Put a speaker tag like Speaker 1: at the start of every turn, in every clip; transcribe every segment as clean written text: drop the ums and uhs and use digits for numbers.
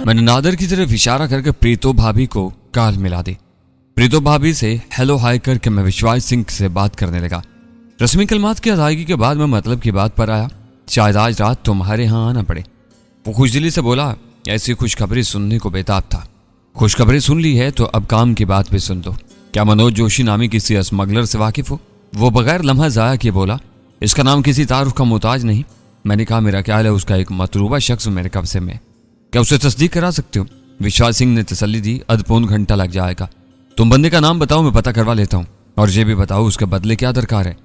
Speaker 1: मैंने नादर की तरफ इशारा करके प्रीतो भाभी को कॉल मिला दी। प्रीतो भाभी से हेलो हाय करके मैं विश्वास सिंह से बात करने लगा। रस्मी कलमात की अदायगी के बाद मैं मतलब की बात पर आया। शायद आज रात तुम्हारे यहाँ आना पड़े। वो खुशदिली से बोला, ऐसी खुशखबरी सुनने को बेताब था। खुशखबरी सुन ली है तो अब काम की बात भी सुन दो। क्या मनोज जोशी नामी किसी स्मगलर से वाकिफ हो? वो बगैर लम्हा जाया किए बोला, इसका नाम किसी तारुफ का मोहताज नहीं। मैंने कहा, मेरा ख्याल है उसका एक मतलूबा शख्स मेरे कब्जे में। क्या उसे तस्दीक करा सकते हो? विश्वास सिंह ने तसल्ली दी, अध पौन घंटा लग जाएगा। तुम बंदे का नाम बताओ, मैं पता करवा लेता हूँ। और ये भी बताओ उसके बदले क्या दरकार है।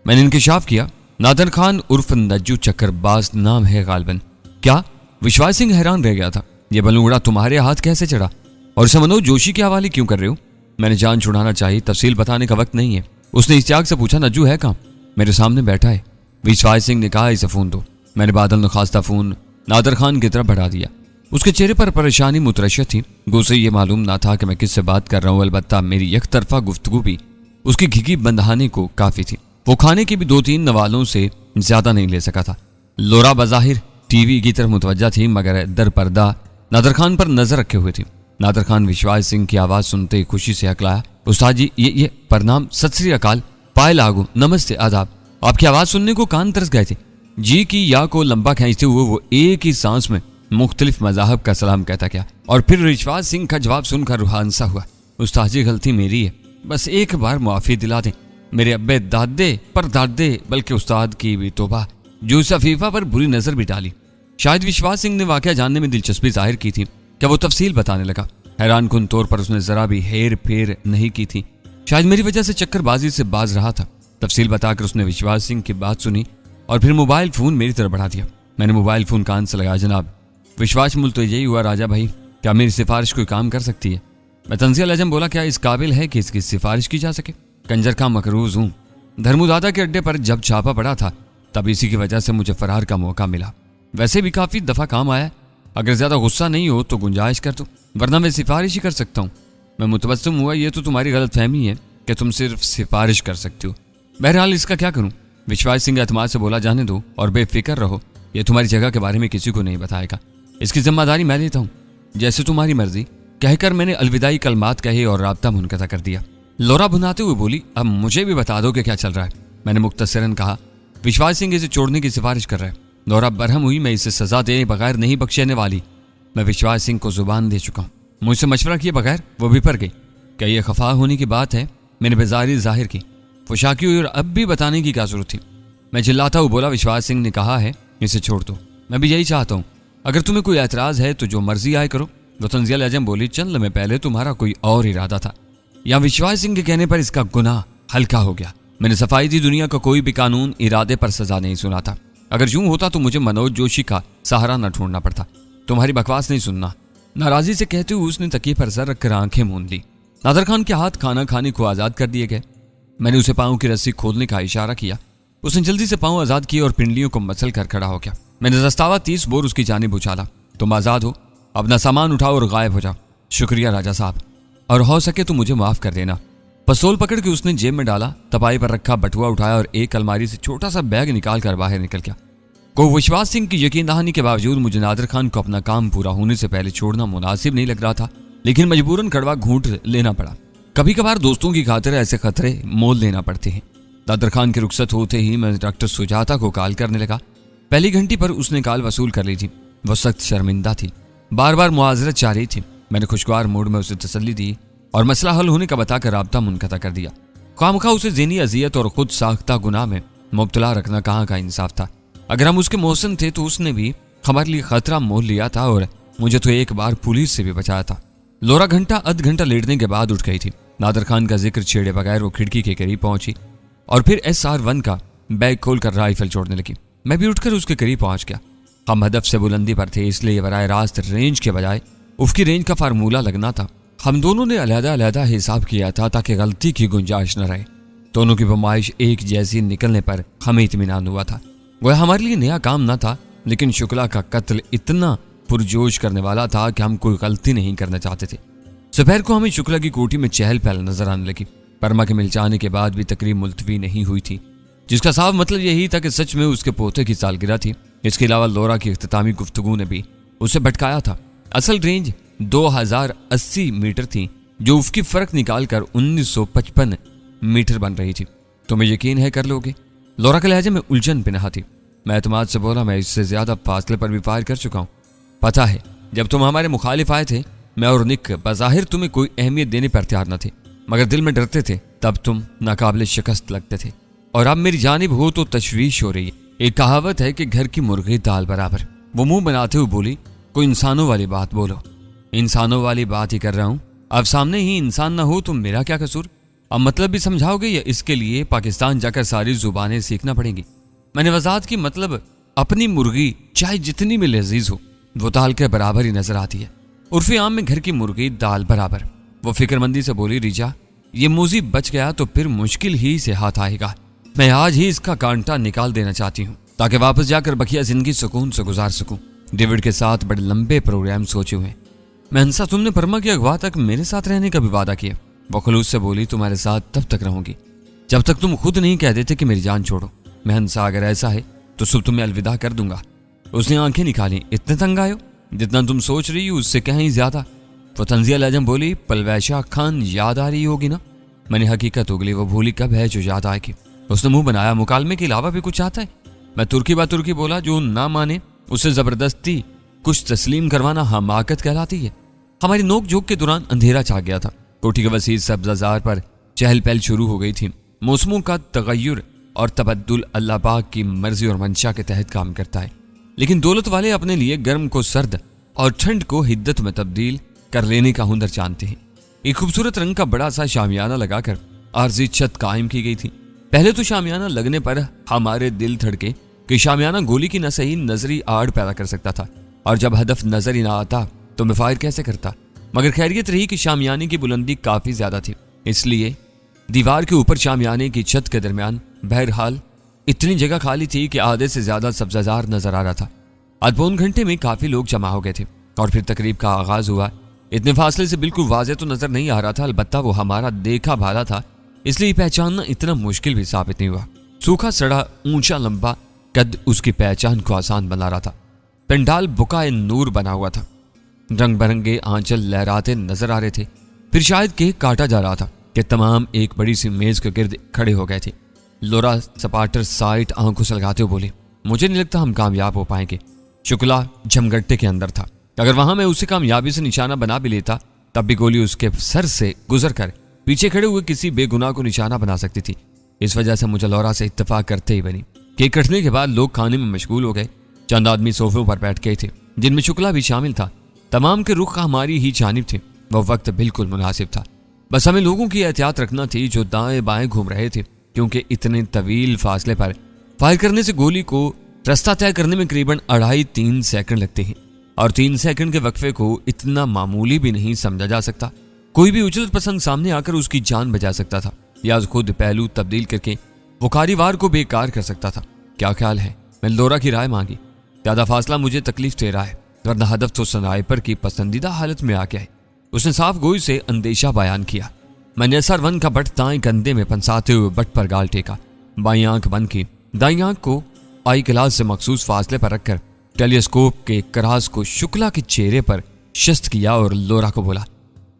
Speaker 1: मैंने इंकिशाफ किया, नादर खान उर्फ नज्जू चक्करबाज नाम है गालिबन। क्या? विश्वास सिंह हैरान रह गया था। यह बलूंगड़ा तुम्हारे हाथ कैसे चढ़ा और इसे मनोज जोशी के हवाले क्यों कर रहे हो? मैंने जान छुड़ाना चाहिए, तफसील बताने का वक्त नहीं है। उसने इश्तियाक से पूछा, नज्जू है कहाँ? मेरे सामने बैठा है। विश्वास सिंह ने कहा, इसे फोन दो। मैंने बादल नखास्ता फोन नादर खान की तरफ बढ़ा दिया। उसके चेहरे पर परेशानी मुतरशद थी। उसे ये मालूम ना था कि मैं किससे बात कर रहा हूँ, अलबत्ता मेरी यकतरफा गुफ्तगू भी उसकी घिघी बंधाने को काफी थी। वो खाने की भी 2-3 नवालों से ज्यादा नहीं ले सका था। लोरा बज़ाहिर टीवी की तरफ मुतवज्जा थी, मगर दर पर्दा नादर खान पर नजर रखे हुए थी। नादर खान विश्वास सिंह की आवाज सुनते ही खुशी से हकलाया, उस्ताद जी, ये प्रणाम, सत श्री अकाल, पाए लागू, नमस्ते, आदाब। आपकी आवाज सुनने को कान तरस गए थे। जी की या को लंबा खींचते हुए वो एक ही सांस में मुख्तलिफ मजाहब का सलाम कहता गया और फिर विश्वास सिंह का जवाब सुनकर रूहानसा हुआ, उस्ताद जी, गलती मेरी है, बस एक बार मुआफी दिला दें। मेरे अब्बे दादे पर दादे बल्कि उस्ताद की भी तोबा, जो सफीफा पर बुरी नजर भी डाली। शायद विश्वास सिंह ने वाकया जानने में दिलचस्पी जाहिर की थी। क्या वो तफसील बताने लगा? हैरान कुन तौर पर उसने जरा भी हेर फेर नहीं की थी। शायद मेरी वजह से चक्करबाजी से बाज रहा था। तफसील बताकर उसने विश्वास सिंह की बात सुनी और फिर मोबाइल फोन मेरी तरफ बढ़ा दिया। मैंने मोबाइल फोन कान से लगाया, जनाब विश्वास मुल तो यही हुआ राजा भाई, क्या मेरी सिफारिश कोई काम कर सकती है? मैं तंजिया लजम बोला, क्या इस काबिल है कि इसकी सिफारिश की जा सके? कंजर का मकरूज हूँ। धर्मदादा के अड्डे पर जब छापा पड़ा था तब इसी की वजह से मुझे फरार का मौका मिला। वैसे भी काफी दफा काम आया। अगर ज्यादा गुस्सा नहीं हो तो गुंजाइश कर दो, वरना मैं सिफारिश ही कर सकता हूँ। मैं मुतबस्सम हुआ, ये तो तुम्हारी गलत फहमी है कि तुम सिर्फ सिफारिश कर सकते हो। बहरहाल इसका क्या करूँ? विश्वास सिंह एतमाद से बोला, जाने दो और बेफिक्र रहो, ये तुम्हारी जगह के बारे में किसी को नहीं बताएगा। इसकी जिम्मेदारी मैं लेता हूँ, जैसे तुम्हारी मर्जी। कहकर मैंने अलविदाई कलमात कहे और राब्ता मुनक़ता कर दिया। लोरा भुनाते हुए बोली, अब मुझे भी बता दो कि क्या चल रहा है। मैंने मुख्तसरन कहा, विश्वास सिंह इसे छोड़ने की सिफारिश कर रहा है। लोरा बरहम हुई, मैं इसे सजा दे बगैर नहीं बख्शने वाली। मैं विश्वास सिंह को जुबान दे चुका हूँ, मुझसे मशवरा किए बगैर वो भी पर गई। क्या यह खफा होने की बात है? मैंने बेजारी जाहिर की। फुशाकी हुई और अब भी बताने की क्या जरूरत थी? मैं चिल्लाता हुआ बोला, विश्वास सिंह ने कहा है इसे छोड़ दो। मैं भी यही चाहता हूँ, अगर तुम्हें कोई एतराज है तो जो मर्जी आए करो। वो तंजिया लजम बोली, चंद लम्हे पहले तुम्हारा कोई और इरादा था, या विश्वास सिंह के कहने पर इसका गुनाह हल्का हो गया। मैंने सफाई दी, दुनिया का कोई भी कानून इरादे पर सजा नहीं सुना था। अगर यूं होता तो मुझे मनोज जोशी का सहारा न ढूंढना पड़ता। तुम्हारी बकवास नहीं सुनना। नाराजी से कहते हुए उसने तकिए पर सर रखकर आंखें मूंद ली। नादर खान के हाथ खाना खाने को आजाद कर दिए गए। मैंने उसे पांव की रस्सी खोलने का इशारा किया। उसने जल्दी से पांव आजाद किए और पिंडलियों को मसल कर खड़ा हो गया। मैंने दस्तावा 30 बोर उसकी जानिब उछाला। तुम आजाद हो, अपना सामान उठाओ और गायब हो जाओ। शुक्रिया राजा साहब, और हो सके तो मुझे माफ कर देना। पस्तौल पकड़ के उसने जेब में डाला, तपाई पर रखा बटुआ उठाया और एक अलमारी से छोटा सा बैग निकाल कर बाहर निकल गया। को विश्वास सिंह की यकीन दहानी के बावजूद मुझे नादर खान को अपना काम पूरा होने से पहले छोड़ना मुनासिब नहीं लग रहा था, लेकिन मजबूरन कड़वा घूंट लेना पड़ा। कभी कभार दोस्तों की खातिर ऐसे खतरे मोल लेना पड़ते हैं। नादर खान के रुखसत होते ही मैं डॉक्टर सुजाता को कॉल करने लगा। पहली घंटी पर उसने कॉल वसूल कर ली थी। वह सख्त शर्मिंदा थी, बार बार मुआजरत चाह रही थी। मैंने खुशगवार मूड में उसे तसल्ली दी और मसला हल होने का बताकर राब्ता मुनक़ता कर दिया। खामखा उसे ज़हनी अजियत और खुद साख्ता गुनाह में मुब्तला रखना कहाँ का इंसाफ था। अगर हम उसके मोहसिन थे तो उसने भी हमारे लिए खतरा मोल लिया था और मुझे तो एक बार पुलिस से भी बचाया था। लोरा घंटा अध घंटा लेटने के बाद उठ गई थी। नादर खान का जिक्र छेड़े बगैर वो खिड़की के करीब पहुंची और फिर SR1 का बैग खोलकर राइफल छोड़ने लगी। मैं भी उठकर उसके करीब पहुंच गया। हम हदफ से बुलंदी पर थे, इसलिए बराह रास्त रेंज के बजाय उसकी रेंज का फार्मूला लगना था। हम दोनों ने अलहदा-अलहदा हिसाब किया था ताकि गलती की गुंजाइश न रहे। दोनों की फरमाइश एक जैसी निकलने पर हमें इत्मीनान हुआ था। वह हमारे लिए नया काम न था, लेकिन शुक्ला का कत्ल इतना पुरजोश करने वाला था कि हम कोई गलती नहीं करना चाहते थे। दोपहर को हमें शुक्ला की कोठी में चहल पहल नजर आने लगी। परमा के मिल जाने के बाद भी तकरीब मुलतवी नहीं हुई थी, जिसका साफ मतलब यही था कि सच में उसके पोते की सालगिरह थी। इसके अलावा लोरा की इख्तितामी गुफ्तगू ने भी उसे भटकाया था। असल रेंज 2080 मीटर थी, जो उसकी फर्क निकालकर 1955 मीटर बन रही थी। तुम्हें यकीन है कर लोगे? लोरा के लहजे में उलझन बिनहा थी। मैं एतमाद से बोला, मैं इससे ज्यादा फासले पर भी पार कर चुका हूं। पता है, जब तुम हमारे मुखालिफ आए थे, मैं और निक बज़ाहिर तुम्हें कोई अहमियत देने पर तैयार न थे, मगर दिल में डरते थे। तब तुम नाकाबिले शिकस्त लगते थे, और अब मेरी जानिब हो तो तशवीश हो रही है। एक कहावत है कि घर की मुर्गी दाल बराबर। वो मुंह बनाते हुए बोली, कोई इंसानों वाली बात बोलो। इंसानों वाली बात ही कर रहा हूं। अब सामने ही इंसान ना हो तो मेरा क्या कसूर? अब मतलब भी समझाओगे या इसके लिए पाकिस्तान जाकर सारी जुबानें सीखना पड़ेंगी? मैंने वजाहत की, मतलब अपनी मुर्गी चाहे जितनी भी लजीज हो, वो दाल के बराबर ही नजर आती है। उर्फी आम में घर की मुर्गी दाल बराबर। वो फिक्रमंदी से बोली, रिजा, ये मूजी बच गया तो फिर मुश्किल ही से हाथ आएगा। मैं आज ही इसका कांटा निकाल देना चाहती हूँ, ताकि वापस जाकर बकिया जिंदगी सुकून से गुजार सकूं। डेविड के साथ बड़े लंबे प्रोग्राम सोचे हुए। मैं हंसा, तुमने परमा की अगवा तक मेरे साथ रहने का भी वादा किया। वो खलूस से बोली, तुम्हारे साथ तब तक रहूंगी जब तक तुम खुद नहीं कह देते कि मेरी जान छोड़ो। मैं हंसा, अगर ऐसा है तो सुबह तुम्हें अलविदा कर दूंगा। उसने आंखें निकाली, इतने तंग आयो? जितना तुम सोच रही हो उससे कहीं ज्यादा। वो तंजिया लहजम बोली, पलवैशा खान याद आ रही होगी ना? मैंने हकीकत उगली, वो भूली कब है जो याद आएगी। उसने मुंह बनाया, मुकालमे के अलावा भी कुछ आता है? मैं तुर्की बा तुर्की बोला, जो ना माने उसे जबरदस्ती कुछ तस्लीम करवाना हमाकत कहलाती है। हमारी नोक झोंक के दौरान अंधेरा छा गया था। कोठी के वसीर सब्ज़ाजार पर चहल पहल शुरू हो गई थी। मौसमों का तगय्युर और तबद्दुल अल्लाह पाक की मर्जी और मंशा के तहत काम करता है, लेकिन दौलत वाले अपने लिए गर्म को सर्द और ठंड को हिद्दत में तब्दील कर लेने का हुनर जानते हैं। एक खूबसूरत रंग का बड़ा सा शामियाना लगाकर आरजी छत कायम की गई थी। पहले तो शामियाना लगने पर हमारे दिल धड़के कि शामियाना गोली की न सही नजरी आड़ पैदा कर सकता था, और जब हदफ नजर ही ना आता तो मैं फायर कैसे करता। मगर खैरियत रही कि शामियाने की बुलंदी काफी ज्यादा थी, इसलिए दीवार के ऊपर शामियाने की छत के दरमियान बहरहाल इतनी जगह खाली थी कि आधे से ज्यादा सब्जाजार नजर आ रहा था। आज पौन घंटे में काफी लोग जमा हो गए थे और फिर तकरीब का आगाज हुआ। इतने फासले से बिल्कुल वाज़ेह तो नजर नहीं आ रहा था, अलबत्ता वो हमारा देखा भाला था, इसलिए पहचानना इतना मुश्किल भी साबित नहीं हुआ। सूखा सड़ा ऊंचा लंबा कद उसकी पहचान को आसान बना रहा था। पंडाल बुकाए नूर बना हुआ था, रंग बिरंगे आंचल लहराते नजर आ रहे थे। फिर शायद केक काटा जा रहा था कि तमाम एक बड़ी सी मेज के गिर्द खड़े हो गए थे। लोरा सपाटर साइट आंखों सलगाते हुए बोले, मुझे नहीं लगता हम कामयाब हो पाएंगे। शुक्ला झमगट्टे के अंदर था। अगर वहां मैं उसे कामयाबी से निशाना बना भी लेता, तब भी गोली उसके सर से गुजर कर पीछे खड़े हुए किसी बेगुनाह को निशाना बना सकती थी। इस वजह से मुझे लोरा से इत्तेफाक करते ही बनी। केक कटने के बाद लोग खाने में मशगूल हो गए। चंद आदमी सोफों पर बैठ गए थे, जिनमें शुक्ला भी शामिल था। तमाम के रुख हमारी ही जानिब थे। वह वक्त बिल्कुल मुनासिब था। बस हमें लोगों की एहतियात रखना थी जो दाएं बाएं घूम रहे थे, क्योंकि इतने तवील फासले पर फायर करने से गोली को रास्ता तय करने में करीबन 2.5-3 सेकंड लगते हैं, और 3 सेकंड के वक्फे को इतना मामूली भी नहीं समझा जा सकता। कोई भी उजलत पसंद सामने आकर उसकी जान बचा सकता था, या खुद पहलू तब्दील करके वो कारीवार को बेकार कर सकता था। क्या ख्याल है? मैं लोरा की राय मांगी। ज्यादा फासला मुझे तकलीफ दे रहा है, वरना हदफ तो सनाइपर की पसंदीदा हालत में आ गया है। उसने साफ गोई से अंदेशा बयान किया। मैंने असर का बट दाएं कंधे में पंसाते हुए बट पर गाल टेका, बाई आंख बंद की, दाई आंख को आई क्लास से मखसूस फासले पर रखकर टेलीस्कोप के करास को शुक्ला के चेहरे पर शस्त किया और लोरा को बोला,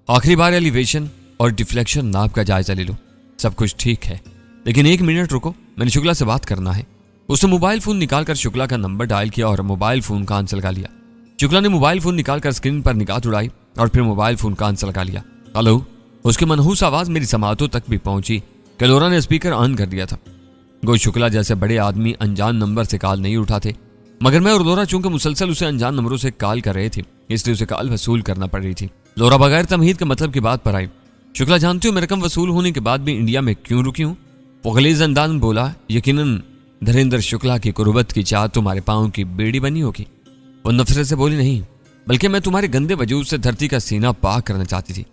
Speaker 1: आखिरी बार एलिवेशन और डिफ्लेक्शन नाप का जायजा ले लो। सब कुछ ठीक है, लेकिन 1 मिनट रुको, मैंने शुक्ला से बात करना है। उसने मोबाइल फोन निकालकर शुक्ला का नंबर डायल किया और मोबाइल फोन कान से लगा लिया। शुक्ला ने मोबाइल फोन निकालकर स्क्रीन पर निगाह उड़ाई और फिर मोबाइल फोन कान से लगा लिया। हेलो। उसकी मनहूस आवाज मेरी समातों तक भी पहुंची कि लोरा ने स्पीकर ऑन कर दिया था। गो शुक्ला जैसे बड़े आदमी अनजान नंबर से कॉल नहीं उठाते, मगर मैं और लोरा चूंकि मुसलसल उसे अनजान नंबरों से कॉल कर रहे थे, इसलिए उसे कॉल वसूल करना पड़ रही थी। लोरा बगैर तमहीद के मतलब की बात पर आई। शुक्ला, जानती हूँ मैं रकम वसूल होने के बाद भी इंडिया में क्यों रुकी हूँ? वो गलीज अंदाज में बोला, यकीनन धीरेन्द्र शुक्ला की कुर्बत की चाह तुम्हारे पाँव की बेड़ी बनी होगी। वो नफरत से बोली, नहीं, बल्कि मैं तुम्हारे गंदे वजूद से धरती का सीना पाक करना चाहती थी।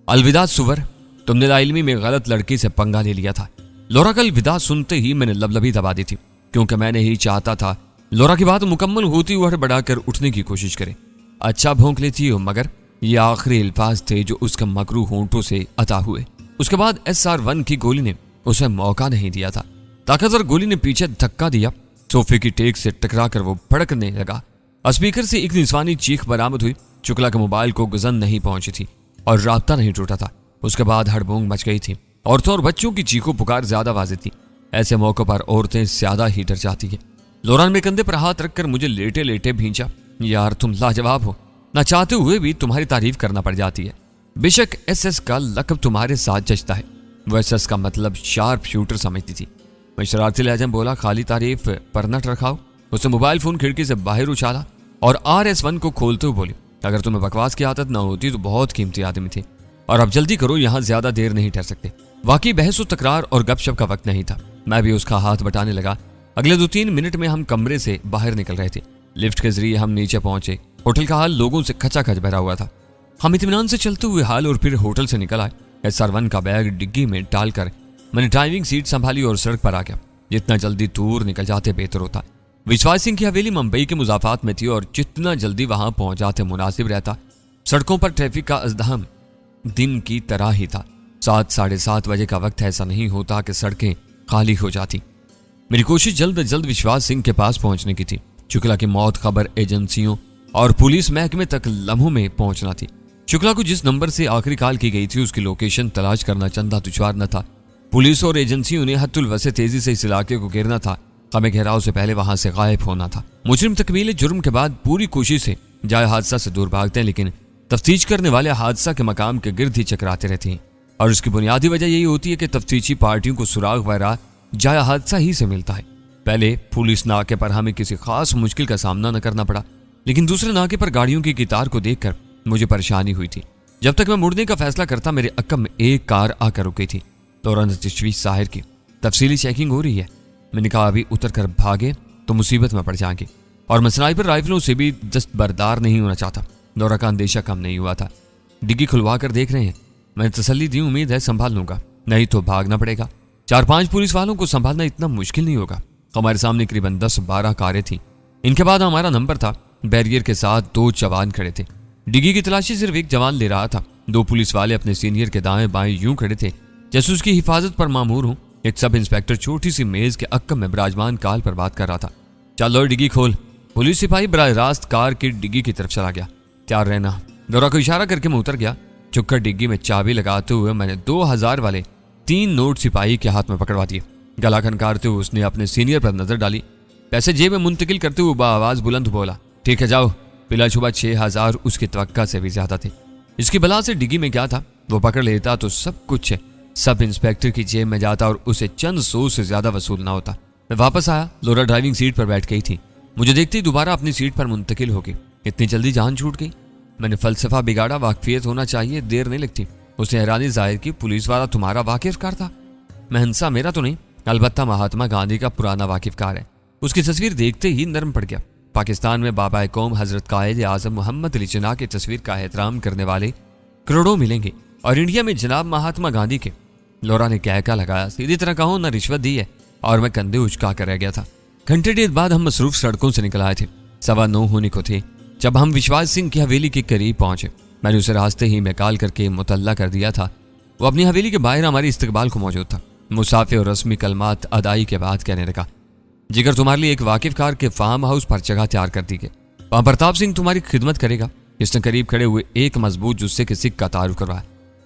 Speaker 1: अलविदा सुवर, तुमने लाइल्मी में गलत लड़की से पंगा ले लिया था। लोरा का अलविदा सुनते ही मैंने लबलबी दबा दी थी, क्योंकि मैंने ही चाहता था लोरा की बात मुकम्मल होती हुए बढ़ाकर उठने की कोशिश करे। अच्छा भौंक लेती हो, मगर ये आखिरी अल्फाज थे जो उसके मकरू होंठों से अता हुए। उसके बाद SR-1 की गोली ने उसे मौका नहीं दिया था। ताकतवर गोली ने पीछे धक्का दिया। सोफे की टेक से टकरा कर वो भड़कने लगा। स्पीकर से एक निस्वानी चीख बरामद हुई शुक्ला के मोबाइल को गुजन नहीं पहुंची थी और राब्ता नहीं टूटा था। उसके बाद हड़बोंग मच गई थी। औरतों और बच्चों की चीखों पुकार ज्यादा वाज़ेह थी। ऐसे मौकों पर औरतें ज्यादा ही डर जाती है। लोरा ने मेरे कंधे पर हाथ रखकर मुझे लेटे लेटे भींचा। यार तुम लाजवाब हो, ना चाहते हुए भी तुम्हारी तारीफ करना पड़ जाती है। बेशक SS का लक़ब तुम्हारे साथ जचता है। वो SS का मतलब शार्प शूटर समझती थी। मैं शरारती लहजे में बोला, खाली तारीफ पर न रखाओ। उसने मोबाइल फोन खिड़की से बाहर उछाला और RS1 को खोलते हुए बोली, अगर तुम्हें बकवास की आदत न होती तो बहुत कीमती आदमी थे। और अब जल्दी करो, यहाँ ज्यादा देर नहीं ठहर सकते। वाकई बहस व तकरार और गपशप का वक्त नहीं था। मैं भी उसका हाथ बटाने लगा। अगले 2-3 मिनट में हम कमरे से बाहर निकल रहे थे। लिफ्ट के जरिए हम नीचे पहुंचे। होटल का हाल लोगों से खचाखच भरा हुआ था। हम इत्मीनान से चलते हुए हाल और फिर होटल से निकल आए। SR1 का बैग डिग्गी में डालकर मैंने ड्राइविंग सीट संभाली और सड़क पर आ गया। जितना जल्दी दूर निकल जाते बेहतर होता। विश्वास सिंह की हवेली मुंबई के मुजाफात में थी और जितना जल्दी वहां पहुंच जाते मुनासिब रहता। सड़कों पर ट्रैफिक का अज़दहम दिन की तरह ही था। 7 साढ़े 7 बजे का वक्त ऐसा नहीं होता कि सड़कें खाली हो जाती। मेरी कोशिश जल्द अज जल्द विश्वास सिंह के पास पहुंचने की थी। शुक्ला की मौत खबर एजेंसियों और पुलिस महकमे तक लम्हों में पहुंचना थी। शुक्ला को जिस नंबर से आखिरी कॉल की गई थी उसकी लोकेशन तलाश करना चंदा दुश्वार न था। पुलिस और एजेंसियों ने हद्दुल वसे तेजी से इस इलाके को घेरना था। हमें घेराव से पहले वहां से गायब होना था। मुजरिम तकमील जुर्म के बाद पूरी कोशिश से जाए हादसा से दूर भागते हैं, लेकिन तफ्तीश करने वाले हादसा के मकाम के गिर्द ही चकराते रहते हैं। और उसकी बुनियादी वजह यही होती है कि तफ्तीशी पार्टियों को सुराग वगैरह जाए हादसा ही से मिलता है। पहले पुलिस नाके पर हमें किसी खास मुश्किल का सामना न करना पड़ा, लेकिन दूसरे नाके पर गाड़ियों की कतार को देखकर मुझे परेशानी हुई थी। जब तक मैं मुड़ने का फैसला करता मेरे अक्कम में एक कार आकर रुकी थी। दौरान तशवीश साहिर की तफसीली चेकिंग हो रही है। मैंने कहा अभी उतर कर भागे तो मुसीबत में पड़ जाएंगे, और मैं स्नाइपर राइफलों से भी दस्तबरदार नहीं होना चाहता। दौरा का अंदेशा कम नहीं हुआ था। डिग्गी खुलवा कर देख रहे हैं। मैंने तसल्ली दी, उम्मीद है संभाल लूंगा, नहीं तो भागना पड़ेगा। 4-5 पुलिस वालों को संभालना इतना मुश्किल नहीं होगा। हमारे सामने करीबन 10-12 कारें थी। इनके बाद हमारा नंबर था। बैरियर के साथ 2 जवान खड़े थे। डिग्गी की तलाशी सिर्फ एक जवान ले रहा था। 2 पुलिस वाले अपने सीनियर के दाएं बाएं यूं खड़े थे जैसे उसकी हिफाजत पर मामूर हूं। एक सब इंस्पेक्टर छोटी सी मेज के अक्कम में विराजमान काल पर बात कर रहा था। चलो डिग्गी खोल। पुलिस सिपाही बराह रास्त कार की डिग्गी की तरफ चला गया। तैयार रहना। दौरा को इशारा करके मैं उतर गया। चुपकर डिग्गी में चाबी लगाते हुए मैंने 2000 वाले 3 नोट सिपाही के हाथ में पकड़वा दिए। गला खनकारते हुए उसने अपने सीनियर पर नजर डाली। पैसे जेब में मुंतकिल करते हुए आवाज बुलंद बोला, ठीक है जाओ। पिला छुबा 6000 उसकी तवक्का से भी ज्यादा थे। इसकी बला से डिग्गी में क्या था, वो पकड़ लेता तो सब कुछ सब इंस्पेक्टर की जेब में जाता और उसे चंद 100 से ज्यादा वसूल ना होता। मैं वापस आया। लोरा ड्राइविंग सीट पर बैठ गई थी। मुझे देखते ही दोबारा अपनी सीट पर मुंतकिल हो गई। इतनी जल्दी जान छूट गई। मैंने फलसफा बिगाड़ा, वाकफियत होना चाहिए, देर नहीं लगती। उसने हैरानी जाहिर की, पुलिस वाला तुम्हारा वाकिफकार था? मैं हंसा, मेरा तो नहीं, अलबत्ता महात्मा गांधी का पुराना वाकिफकार है। उसकी तस्वीर देखते ही नरम पड़ गया। पाकिस्तान में बाबा कौम हजरत कायद आजम मोहम्मद अली जिन्ना की तस्वीर का एहतराम करने वाले करोड़ों मिलेंगे, और इंडिया में जनाब महात्मा गांधी के। लोरा ने कहका लगाया, सीधी तरह कहो ना रिश्वत दी है, और मैं कंधे उचका कर रह गया था। घंटे डेढ़ बाद हम मसरूफ सड़कों से निकल आए थे। 9:15 होने को थे जब हम विश्वास सिंह की हवेली के करीब पहुंचे। मैंने उसे रास्ते ही में कॉल करके मुतल्ला कर दिया था। वो अपनी हवेली के बाहर हमारी इस्तकबाल को मौजूद था। मुसाफिर और रस्मी कलमात अदाई के बाद कहने लगा, जिगर तुम्हारे लिए एक वाकिफकार के फार्म हाउस पर जगह तैयार कर दी गई। वहां प्रताप सिंह तुम्हारी खिदमत करेगा। इसने करीब खड़े हुए एक मजबूत जुस्से के सिख का तारुफ करवाया।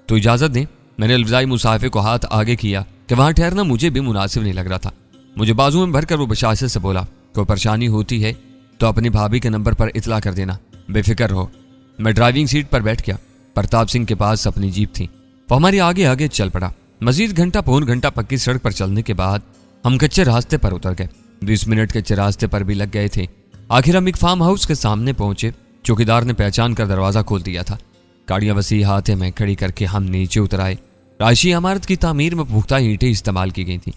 Speaker 1: तो इजाजत दें। मैंने अलविदाई मुसाफिर को हाथ आगे किया कि वहां ठहरना मुझे भी मुनासिब नहीं लग रहा था। मुझे बाजू में भरकर वो बशाशत से बोला, कोई परेशानी होती है तो अपनी भाभी के नंबर पर इतला कर देना, बेफिक्र रहो। मैं ड्राइविंग सीट पर बैठ गया। प्रताप सिंह के पास अपनी जीप थी। वो हमारे आगे आगे चल पड़ा। मजीद घंटा पौन घंटा पक्की सड़क पर चलने के बाद हम कच्चे रास्ते पर उतर गए। 20 मिनट कच्चे रास्ते पर भी लग गए थे। आखिर हम एक फार्म हाउस के सामने पहुंचे। चौकीदार ने पहचान कर दरवाजा खोल दिया था। गाड़ियां वसी हाथे में खड़ी करके हम नीचे उतर आए। रायशी इमारत की तामीर में पुख्ता ईंटें इस्तेमाल की गई थी।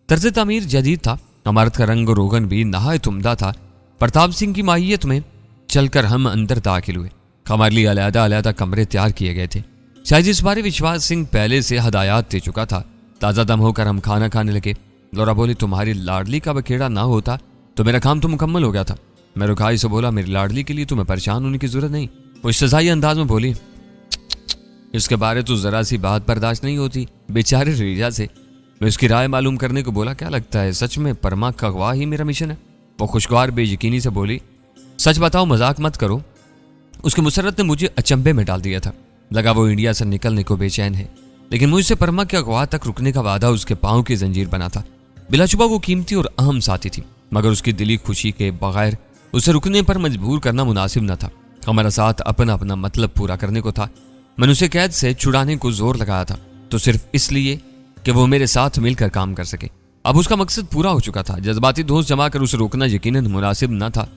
Speaker 1: तर्ज तामीर जदीद था। इमारत का रंग और रोगन भी नहायत उम्दा था। प्रताप सिंह की माहियत में चलकर हम अंदर दाखिल हुए। हमारे लिए अलग-अलग कमरे तैयार किए गए थे। शायद इस बारे विश्वास सिंह पहले से हदायत दे चुका था। ताज़ा दम होकर हम खाना खाने लगे। लोरा बोली, तुम्हारी लाडली का बखेड़ा ना होता तो मेरा काम तो मुकम्मल हो गया था। मैं रुखाई से बोला, मेरी लाडली के लिए तुम्हें परेशान होने की जरूरत नहीं। वो सजाई अंदाज में बोली, इसके बारे तो जरा सी बात बर्दाश्त नहीं होती बेचारे रीजा से। मैं उसकी राय मालूम करने को बोला, क्या लगता है सच में परमा का अगवा ही मेरा मिशन है? वो खुशगवार बेयकीनी से बोली, सच बताओ, मजाक मत करो। उसके मुसरत ने मुझे अचंभे में डाल दिया था। लगा वो इंडिया से निकलने को बेचैन है, लेकिन मुझसे परमा के अगवा तक रुकने का वादा उसके पांव की जंजीर बना था। बिलाशुबा वो कीमती और अहम साथी थी, मगर उसकी दिली खुशी के बगैर उसे रुकने पर मजबूर करना मुनासिब न था। हमारा साथ अपना अपना मतलब पूरा करने को था। मैंने उसे कैद से छुड़ाने को जोर लगाया था, तो सिर्फ इसलिए कि वो मेरे साथ मिलकर काम कर सके। अब उसका मकसद पूरा हो चुका था। जज्बाती दोस्त जमा कर उसे रोकना यकीनन मुनासिब न था।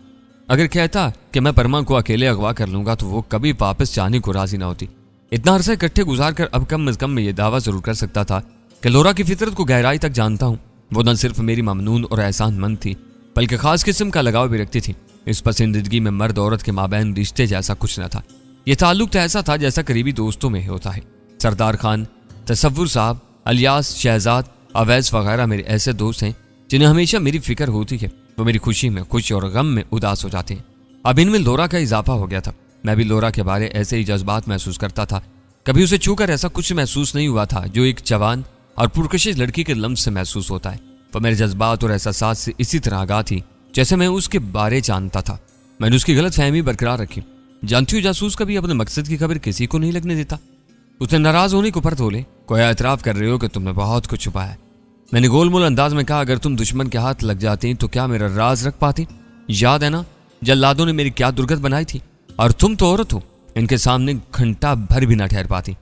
Speaker 1: अगर कहता कि मैं परमा को अकेले अगवा कर लूंगा तो वो कभी वापस जाने को राजी ना होती। इतना अरसा इकट्ठे गुजार कर अब कम अज कम मैं ये दावा जरूर कर सकता था कि लोरा की फितरत को गहराई तक जानता हूँ। वो न सिर्फ मेरी ममनून और एहसानमंद थी, बल्कि खास किस्म का लगाव भी रखती थी। इस पसंदीदगी में मर्द औरत के माबैन रिश्ते जैसा कुछ न था। यह ताल्लुक तो ऐसा था जैसा करीबी दोस्तों में होता है। सरदार खान, तसव्वुर साहब, अलियास, शहजाद, अवैस वगैरह मेरे ऐसे दोस्त हैं जिन्हें हमेशा मेरी फिक्र होती है। वो मेरी खुशी में खुश और गम में उदास हो जाते हैं। अब इनमें लोरा का इजाफा हो गया था। मैं भी लोरा के बारे ऐसे ही जज्बात महसूस करता था। कभी उसे छूकर ऐसा कुछ महसूस नहीं हुआ था जो एक जवान और पुरकशिश लड़की के लम्स से महसूस होता है। वो मेरे जज्बात और एहसास से इसी तरह आगाह थी जैसे मैं उसके बारे जानता था। मैंने उसकी गलत फहमी बरकरार रखी। जानती हूँ, जासूस कभी अपने मकसद की खबर किसी को नहीं लगने देता। उसने नाराज होने को पर तोले, कोई एतराफ कर रहे हो कि तुमने बहुत कुछ छुपाया है। मैंने गोलमोल अंदाज में कहा, अगर तुम दुश्मन के हाथ लग जाती तो क्या मेरा राज रख पाती? याद है ना जल्लादों ने मेरी क्या दुर्गत बनाई थी? और तुम तो औरत हो, इनके सामने घंटा भर भी ना ठहर पाती।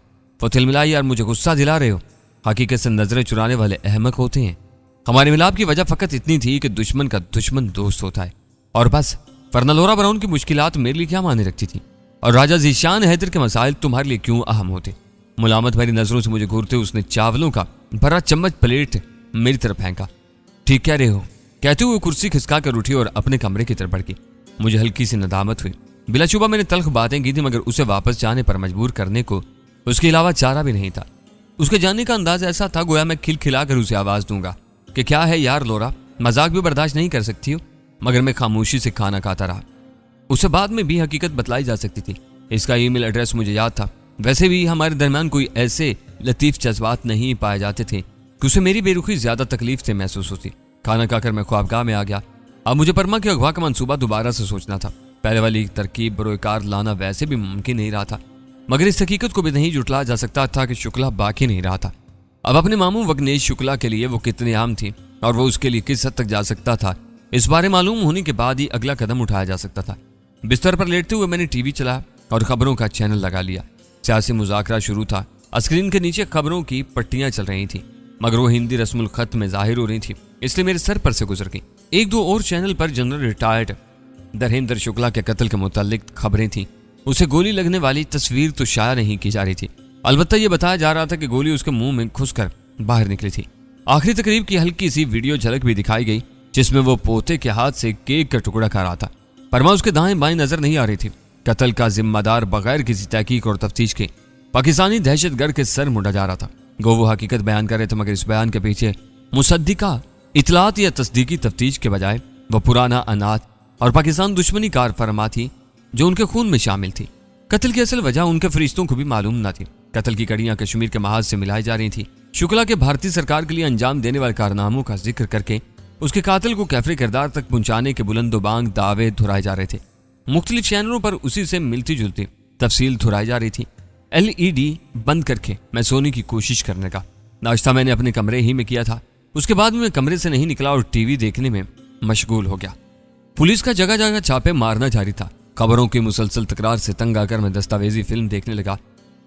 Speaker 1: वो तिलमिलाई, यार मुझे गुस्सा दिला रहे हो। हकीकत से नजरें चुराने वाले अहमक होते हैं। हमारे मिलाप की वजह फकत इतनी थी कि दुश्मन का दुश्मन दोस्त होता है, और बस। वरना लोरा ब्राउन की मुश्किलात मेरे लिए क्या माने रखती थी, और राजा जीशान हैदर के मसाइल तुम्हारे लिए क्यों अहम होते? मुलामत भरी नजरों से मुझे घूरते उसने चावलों का भरा चम्मच प्लेट मेरी तरफ फेंका। ठीक कह रहे हो, कहते हुए कुर्सी खिसका कर उठी और अपने कमरे की तरफ बढ़ी। मुझे हल्की सी नदामत हुई। बिलाशुबा मैंने तल्ख बातें की थी, मगर उसे वापस जाने पर मजबूर करने को उसके अलावा चारा भी नहीं था। उसके जाने का अंदाज ऐसा था गोया मैं खिलखिला कर उसे आवाज दूंगा कि क्या है यार लोरा, मजाक भी बर्दाश्त नहीं कर सकती हो। मगर मैं खामोशी से खाना खाता रहा। उसे बाद में भी हकीकत बतलाई जा सकती थी। इसका ईमेल एड्रेस मुझे याद था। वैसे भी हमारे दरमियान कोई ऐसे लतीफ जज्बात नहीं पाए जाते थे कि उसे मेरी बेरुखी ज्यादा तकलीफ से महसूस होती। खाना खाकर मैं ख्वाबगाह में आ गया। अब मुझे परमा के अगवा का मंसूबा दोबारा से सोचना था। पहले वाली तरकीब बरोकार लाना वैसे भी मुमकिन नहीं रहा था, मगर इस हकीकत को भी नहीं जुटला जा सकता था कि शुक्ला बाकी नहीं रहा था। अब अपने मामू वग्नेश शुक्ला के लिए वो कितने आम थी और वो उसके लिए किस हद तक जा सकता था, इस बारे मालूम होने के बाद ही अगला कदम उठाया जा सकता था। बिस्तर पर लेटते हुए मैंने टीवी चलाया और खबरों का चैनल लगा लिया। सियासी मुज़ाकरा शुरू था। स्क्रीन के नीचे खबरों की पट्टियां चल रही थी, मगर वो हिंदी रस्मुल खत में जाहिर हो रही थी, इसलिए मेरे सर पर से गुजर गई। एक दो और चैनल पर जनरल रिटायर्ड धर्मेंद्र शुक्ला के कत्ल के मुतालिक खबरें थी। उसे गोली लगने वाली तस्वीर तो शाया नहीं की जा रही थी, अलबत्ता यह बताया जा रहा था कि गोली उसके मुंह में घुसकर बाहर निकली थी। आखिरी तकरीब की हल्की सी वीडियो झलक भी दिखाई गई, जिसमें वो पोते के हाथ से केक का टुकड़ा खा रहा था। परमा उसके दाएं बाएं नजर नहीं आ रही थी। कत्ल का जिम्मेदार बगैर किसी तहकीक और तफ्तीश के पाकिस्तानी दहशतगर्द के सर मुंडा जा रहा था। गो वो हकीकत बयान कर रहे थे, मगर इस बयान के पीछे मुसद्दिका इतलात या तस्दीकी तफ्तीश के बजाय वह पुराना अनाथ और पाकिस्तान दुश्मनी कार फरमा थी जो उनके खून में शामिल थी। कत्ल की असल वजह उनके फरिश्तों को भी मालूम न थी। कत्ल की कड़ियां कश्मीर के महाज से मिलाई जा रही थी। शुक्ला के भारतीय सरकार के लिए अंजाम देने वाले कारनामों का जिक्र करके उसके कातिल को कैफरे किरदार तक पहुंचाने के बुलंदोबांग दावे दोहराए जा रहे थे। मुख्तलिफ चैनलों पर उसी से मिलती जुलती तफसील दोहराई जा रही थी। LED बंद करके मैं सोने की कोशिश करने का। नाश्ता मैंने अपने कमरे ही में किया था। उसके बाद मैं कमरे से नहीं निकला और टीवी देखने में मशगूल हो गया। पुलिस का जगह जगह छापे मारना जारी था। खबरों की मुसलसल तकरार से तंग आकर मैं दस्तावेजी फिल्म देखने लगा।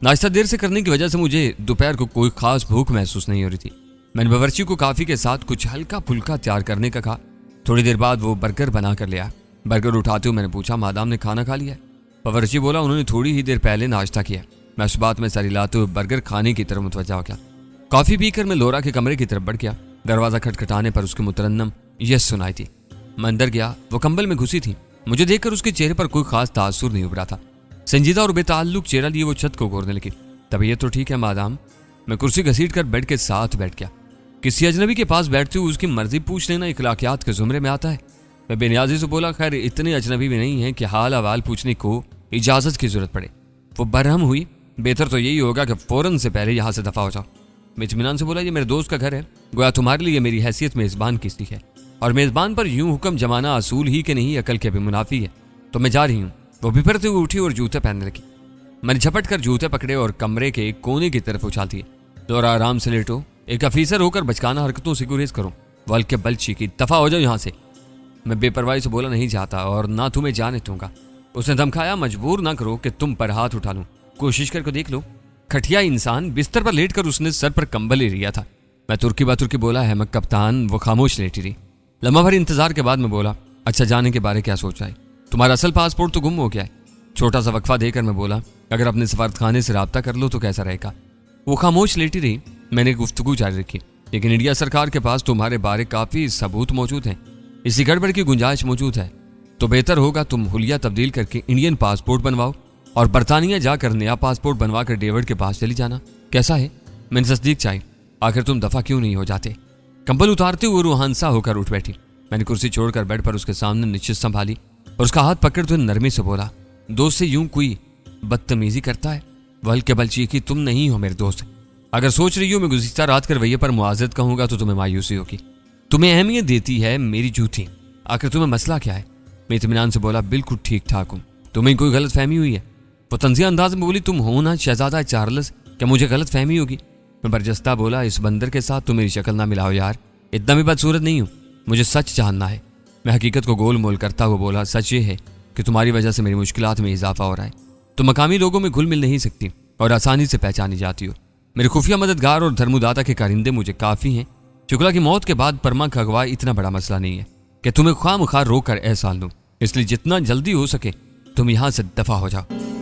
Speaker 1: नाश्ता देर से करने की वजह से मुझे दोपहर को कोई खास भूख महसूस नहीं हो रही थी। मैंने बावर्ची को काफी के साथ कुछ हल्का फुल्का तैयार करने का कहा। थोड़ी देर बाद वो बर्गर बना कर ले आया। बर्गर उठाते हुए मैंने पूछा, मादाम ने खाना खा लिया? बावर्ची बोला, उन्होंने थोड़ी ही देर पहले नाश्ता किया। मैं उस बात में सर हिलाते हुए बर्गर खाने की तरफ मुतवज्जा हो गया। कॉफी पीकर मैं लोरा के कमरे की तरफ बढ़ गया। दरवाजा खटखटाने पर उसकी मुतरन्नम यस सुनाई थी। मैं अंदर गया। वो कंबल में घुसी थी। मुझे देखकर उसके चेहरे पर कोई खास तासुर नहीं उभरा था। संजीदा और बेताल्लुक चेहरा लिए वो छत को घूरने लगी। तबीयत तो ठीक है मादाम? मैं कुर्सी घसीट कर बेड के साथ बैठ गया। किसी अजनबी के पास बैठते हुए उसकी मर्जी पूछ लेना इखलाकियात के जुमरे में आता है। मैं बेनियाजी से बोला, खैर इतने अजनबी भी नहीं है कि हाल अहवाल पूछने को इजाजत की जरूरत पड़े। वो बरहम हुई। बेहतर तो यही होगा कि फौरन से पहले यहाँ से दफा हो जाओ। मैं इत्मीनान से बोला, ये मेरे दोस्त का घर है, गोया तुम्हारे लिए मेरी हैसियत मेजबान की सी है, और मेजबान पर यूं हुक्म जमाना असूल ही के नहीं अकल के भी मुनाफी है। तो मैं जा रही हूँ, वो बिफरते हुए उठी और जूते पहनने लगी। मैंने झपट कर जूते पकड़े और कमरे के कोने की तरफ उछाल दिए। तो आराम से लेटो, एक ऑफिसर होकर बचकाना हरकतों से गुरेज करो। वल के बल चीखी, दफा हो जाओ यहाँ से। मैं बेपरवाही से बोला, नहीं चाहता और ना तुम्हें जाने दूंगा। उसने धमकाया, मजबूर ना करो कि तुम पर हाथ उठा लूं, कोशिश करके देख लो। खटिया इंसान बिस्तर पर लेटकर उसने सर पर कंबल ले लिया था। मैं तुर्की बातुर्की बोला, है मैं कप्तान। वो खामोश लेटी रही। लम्हा भर इंतजार के बाद मैं बोला, अच्छा जाने के बारे क्या सोचा है? तुम्हारा असल पासपोर्ट तो गुम हो गया है। छोटा सा वक्फा देकर मैं बोला, अगर अपने सफारतखाने से रब्ता कर लो तो कैसा रहेगा? वो खामोश लेटी रही। मैंने गुफ्तगू जारी रखी, लेकिन इंडिया सरकार के पास तुम्हारे बारे काफी सबूत मौजूद हैं। इसी गड़बड़ की गुंजाइश मौजूद है, तो बेहतर होगा तुम हुलिया तब्दील करके इंडियन पासपोर्ट बनवाओ और बरतानिया जाकर नया पासपोर्ट बनवा कर डेविड के पास चली जाना। कैसा है? मैंने तस्दीक चाहिए। आखिर तुम दफा क्यों नहीं हो जाते? कंबल उतारते हुए रूहानसा होकर उठ बैठी। मैंने कुर्सी छोड़कर बेड पर उसके सामने निश्चित संभाली और उसका हाथ पकड़ते हुए नरमी से बोला, दोस्त से यूं कोई बदतमीजी करता है? वल के बल चीखी, तुम नहीं हो मेरे दोस्त। अगर सोच रही हो मैं गुज़िश्ता रात के रवैये पर मुआज़रत कहूंगा तो तुम्हें मायूसी होगी। तुम्हें अहमियत देती है मेरी जूठी। आखिर तुम्हें मसला क्या है? मैं इत्मीनान से बोला, बिल्कुल ठीक ठाक हूँ। तुम्हें कोई गलत फहमी हुई है? वो तंजिया अंदाज में बोली, तुम हो ना शहजादा चार्ल्स, क्या मुझे गलत फहमी होगी? मैं बरजस्ता बोला, इस बंदर के साथ तुम मेरी शक्ल ना मिलाओ यार, इतना भी बदसूरत नहीं हूँ। मुझे सच जानना है। मैं हकीकत को गोल मोल करता हुआ बोला, सच ये है कि तुम्हारी वजह से मेरी मुश्किलात में इजाफा हो रहा है। तुम मकामी लोगों में घुल मिल नहीं सकती और आसानी से पहचानी जाती हो। मेरे खुफिया मददगार और धर्मदाता के कारिंदे मुझे काफ़ी हैं। शुक्ला की मौत के बाद परमा का अगवा इतना बड़ा मसला नहीं है कि तुम्हें ख्वाह मुखार रोक कर एहसान दूं। इसलिए जितना जल्दी हो सके तुम यहाँ से दफा हो जाओ।